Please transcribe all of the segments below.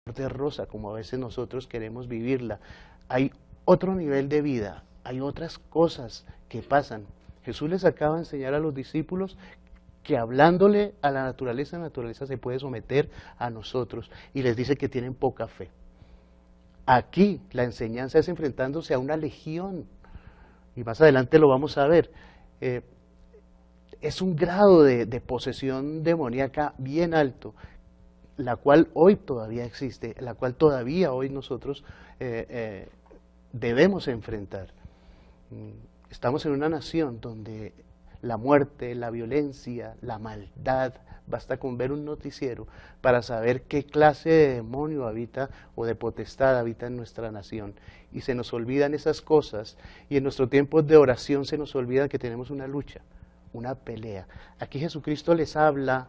de rosa como a veces nosotros queremos vivirla. Hay otro nivel de vida, hay otras cosas que pasan. Jesús les acaba de enseñar a los discípulos que hablándole a la naturaleza se puede someter a nosotros, y les dice que tienen poca fe. Aquí la enseñanza es enfrentándose a una legión, y más adelante lo vamos a ver. Es un grado de posesión demoníaca bien alto, la cual hoy todavía existe, la cual todavía hoy nosotros debemos enfrentar. Estamos en una nación donde la muerte, la violencia, la maldad, basta con ver un noticiero para saber qué clase de demonio habita o de potestad habita en nuestra nación. Y se nos olvidan esas cosas, y en nuestro tiempo de oración se nos olvida que tenemos una lucha, una pelea. Aquí Jesucristo les habla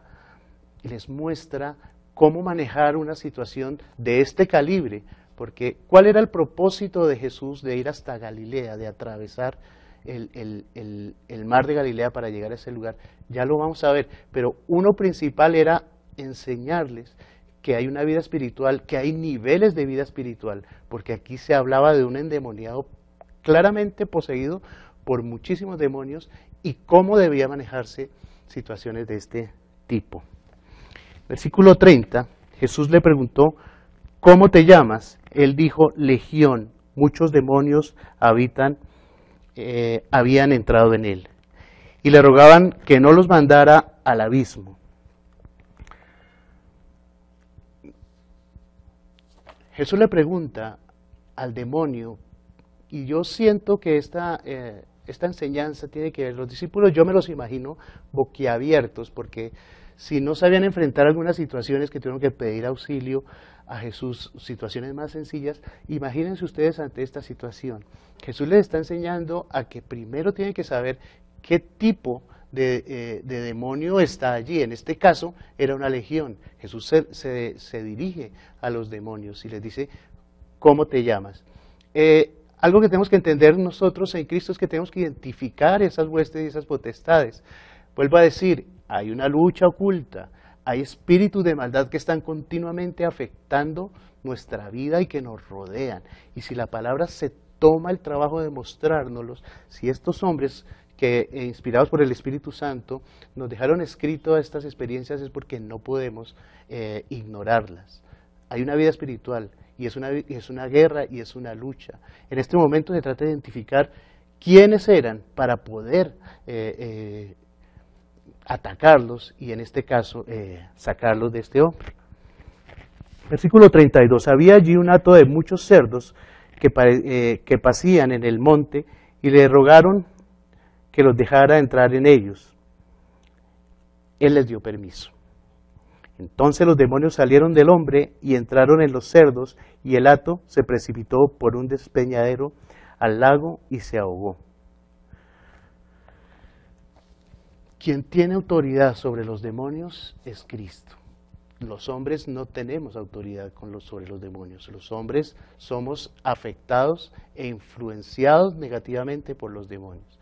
y les muestra cómo manejar una situación de este calibre, porque ¿cuál era el propósito de Jesús de ir hasta Galilea, de atravesar el mar de Galilea para llegar a ese lugar? Ya lo vamos a ver, pero uno principal era enseñarles que hay una vida espiritual, que hay niveles de vida espiritual, porque aquí se hablaba de un endemoniado claramente poseído por muchísimos demonios, y cómo debía manejarse situaciones de este tipo. Versículo 30, Jesús le preguntó, ¿cómo te llamas? Él dijo, Legión, muchos demonios habían entrado en él. Y le rogaban que no los mandara al abismo. Jesús le pregunta al demonio, y yo siento que esta enseñanza tiene que ver, los discípulos yo me los imagino boquiabiertos, porque si no sabían enfrentar algunas situaciones que tuvieron que pedir auxilio a Jesús, situaciones más sencillas, imagínense ustedes ante esta situación. Jesús les está enseñando a que primero tienen que saber qué tipo de demonio está allí. En este caso era una legión. Jesús se dirige a los demonios y les dice, ¿cómo te llamas? Algo que tenemos que entender nosotros en Cristo es que tenemos que identificar esas huestes y esas potestades. Vuelvo a decir, hay una lucha oculta, hay espíritus de maldad que están continuamente afectando nuestra vida y que nos rodean. Y si la palabra se toma el trabajo de mostrárnoslos, si estos hombres que inspirados por el Espíritu Santo nos dejaron escrito estas experiencias, es porque no podemos ignorarlas. Hay una vida espiritual, y es una guerra y es una lucha. En este momento se trata de identificar quiénes eran para poder atacarlos y en este caso sacarlos de este hombre. Versículo 32, había allí un hato de muchos cerdos que pasían en el monte y le rogaron que los dejara entrar en ellos. Él les dio permiso. Entonces los demonios salieron del hombre y entraron en los cerdos, y el hato se precipitó por un despeñadero al lago y se ahogó. Quien tiene autoridad sobre los demonios es Cristo. Los hombres no tenemos autoridad sobre los demonios. Los hombres somos afectados e influenciados negativamente por los demonios.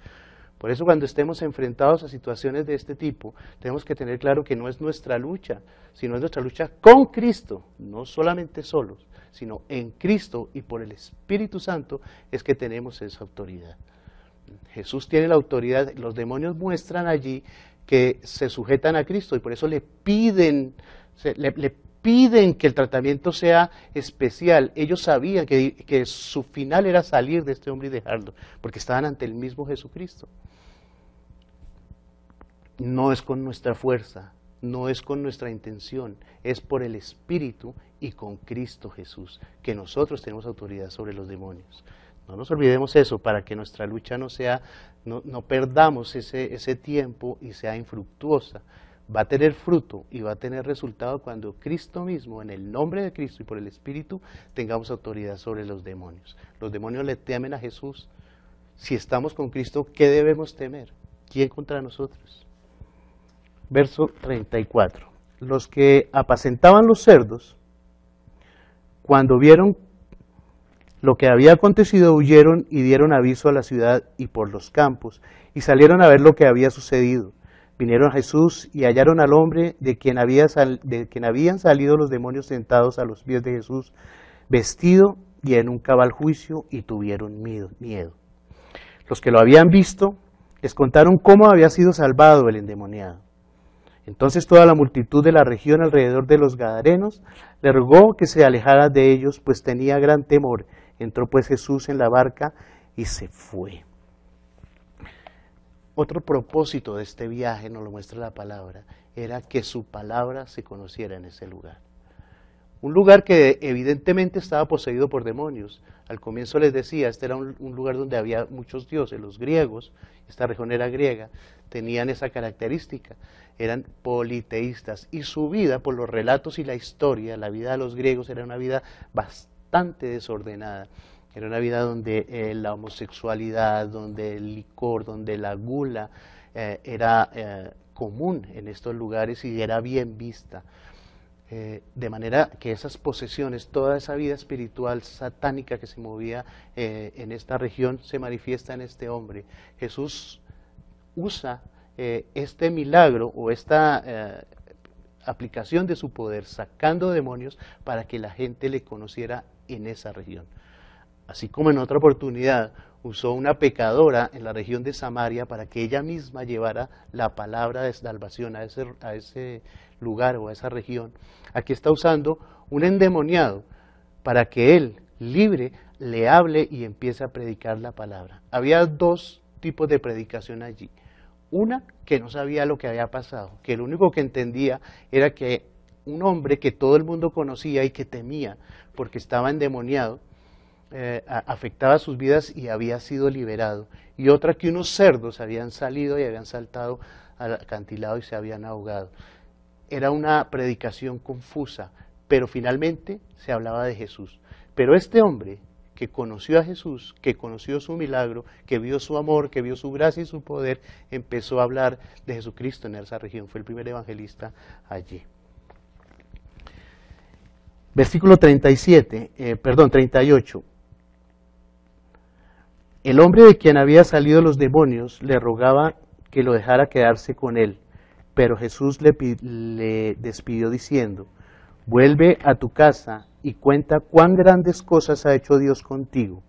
Por eso cuando estemos enfrentados a situaciones de este tipo, tenemos que tener claro que no es nuestra lucha, sino es nuestra lucha con Cristo, no solamente solos, sino en Cristo, y por el Espíritu Santo es que tenemos esa autoridad. Jesús tiene la autoridad, los demonios muestran allí que se sujetan a Cristo, y por eso le piden que el tratamiento sea especial. Ellos sabían que su final era salir de este hombre y dejarlo, porque estaban ante el mismo Jesucristo. No es con nuestra fuerza, no es con nuestra intención, es por el Espíritu y con Cristo Jesús, que nosotros tenemos autoridad sobre los demonios. No nos olvidemos eso, para que nuestra lucha no perdamos ese tiempo y sea infructuosa. Va a tener fruto y va a tener resultado cuando Cristo mismo, en el nombre de Cristo y por el Espíritu, tengamos autoridad sobre los demonios. Los demonios le temen a Jesús. Si estamos con Cristo, ¿qué debemos temer? ¿Quién contra nosotros? Verso 34. Los que apacentaban los cerdos, cuando vieron lo que había acontecido, huyeron y dieron aviso a la ciudad y por los campos, y salieron a ver lo que había sucedido. Vinieron a Jesús y hallaron al hombre de quien habían salido los demonios sentados a los pies de Jesús, vestido y en un cabal juicio, y tuvieron miedo. Los que lo habían visto les contaron cómo había sido salvado el endemoniado. Entonces toda la multitud de la región alrededor de los Gadarenos le rogó que se alejara de ellos, pues tenía gran temor. Entró pues Jesús en la barca y se fue. Otro propósito de este viaje, nos lo muestra la palabra, era que su palabra se conociera en ese lugar. Un lugar que evidentemente estaba poseído por demonios. Al comienzo les decía, este era un lugar donde había muchos dioses. Los griegos, esta región era griega, tenían esa característica, eran politeístas. Y su vida, por los relatos y la historia, la vida de los griegos era una vida bastante desordenada. Era una vida donde la homosexualidad, donde el licor, donde la gula era común en estos lugares y era bien vista. De manera que esas posesiones, toda esa vida espiritual satánica que se movía en esta región, se manifiesta en este hombre. Jesús usa este milagro o esta aplicación de su poder, sacando demonios, para que la gente le conociera en esa región. Así como en otra oportunidad usó una pecadora en la región de Samaria para que ella misma llevara la palabra de salvación a ese lugar o a esa región. Aquí está usando un endemoniado para que él, libre, le hable y empiece a predicar la palabra. Había dos tipos de predicación allí. Una, que no sabía lo que había pasado, que lo único que entendía era que un hombre que todo el mundo conocía y que temía porque estaba endemoniado, afectaba sus vidas y había sido liberado. Y otra, que unos cerdos habían salido y habían saltado al acantilado y se habían ahogado. Era una predicación confusa, pero finalmente se hablaba de Jesús. Pero este hombre que conoció a Jesús, que conoció su milagro, que vio su amor, que vio su gracia y su poder, empezó a hablar de Jesucristo en esa región. Fue el primer evangelista allí. Versículo 38. El hombre de quien había salido los demonios le rogaba que lo dejara quedarse con él, pero Jesús le despidió diciendo: vuelve a tu casa y cuenta cuán grandes cosas ha hecho Dios contigo.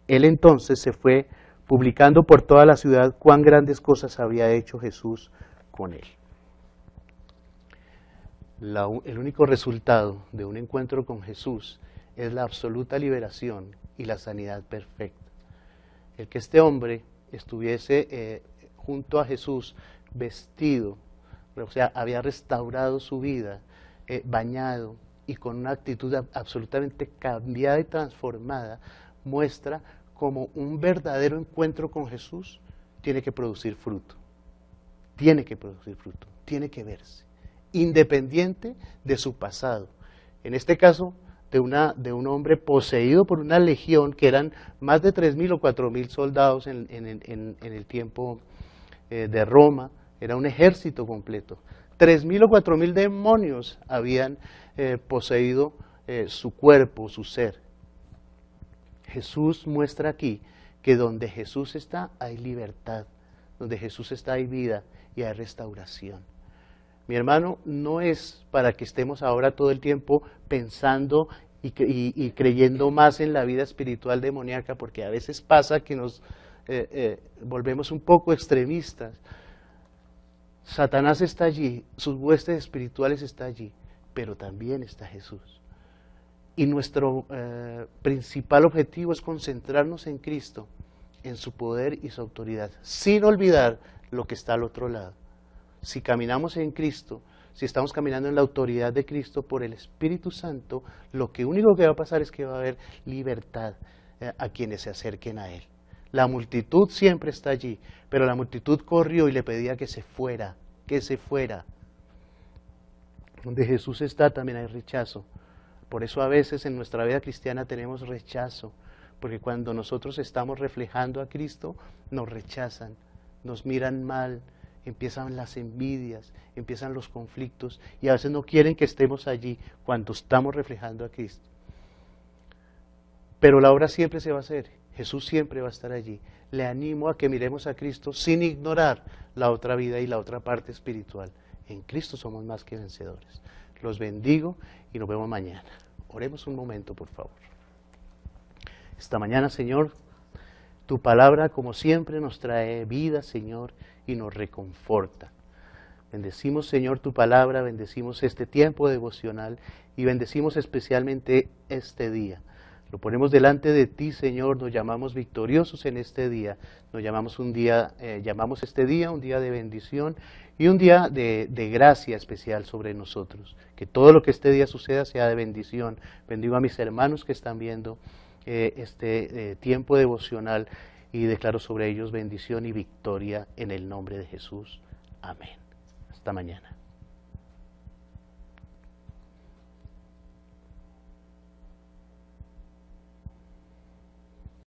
Él entonces se fue, publicando por toda la ciudad cuán grandes cosas había hecho Jesús con él. El único resultado de un encuentro con Jesús es la absoluta liberación y la sanidad perfecta. El que este hombre estuviese junto a Jesús vestido, o sea, había restaurado su vida, bañado y con una actitud absolutamente cambiada y transformada, muestra como un verdadero encuentro con Jesús tiene que producir fruto. Tiene que producir fruto, tiene que verse, independiente de su pasado. En este caso, de un hombre poseído por una legión que eran más de 3.000 o 4.000 soldados en el tiempo de Roma, era un ejército completo. 3.000 o 4.000 demonios habían poseído su cuerpo, su ser. Jesús muestra aquí que donde Jesús está hay libertad, donde Jesús está hay vida y hay restauración. Mi hermano, no es para que estemos ahora todo el tiempo pensando y creyendo más en la vida espiritual demoníaca, porque a veces pasa que nos volvemos un poco extremistas. Satanás está allí, sus huestes espirituales están allí, pero también está Jesús. Y nuestro principal objetivo es concentrarnos en Cristo, en su poder y su autoridad, sin olvidar lo que está al otro lado. Si caminamos en Cristo, si estamos caminando en la autoridad de Cristo por el Espíritu Santo, lo único que va a pasar es que va a haber libertad a quienes se acerquen a Él. La multitud siempre está allí, pero la multitud corrió y le pedía que se fuera, que se fuera. Donde Jesús está también hay rechazo. Por eso a veces en nuestra vida cristiana tenemos rechazo, porque cuando nosotros estamos reflejando a Cristo, nos rechazan, nos miran mal, empiezan las envidias, empiezan los conflictos y a veces no quieren que estemos allí cuando estamos reflejando a Cristo. pero la obra siempre se va a hacer, Jesús siempre va a estar allí. Le animo a que miremos a Cristo sin ignorar la otra vida y la otra parte espiritual. En Cristo somos más que vencedores. Los bendigo y nos vemos mañana. Oremos un momento, por favor. Esta mañana, Señor, tu palabra, como siempre, nos trae vida, Señor, y nos reconforta. Bendecimos, Señor, tu palabra, bendecimos este tiempo devocional y bendecimos especialmente este día. Lo ponemos delante de ti, Señor, nos llamamos victoriosos en este día, nos llamamos llamamos este día un día de bendición y un día de gracia especial sobre nosotros. Que todo lo que este día suceda sea de bendición. Bendigo a mis hermanos que están viendo este tiempo devocional y declaro sobre ellos bendición y victoria en el nombre de Jesús. Amén. Hasta mañana.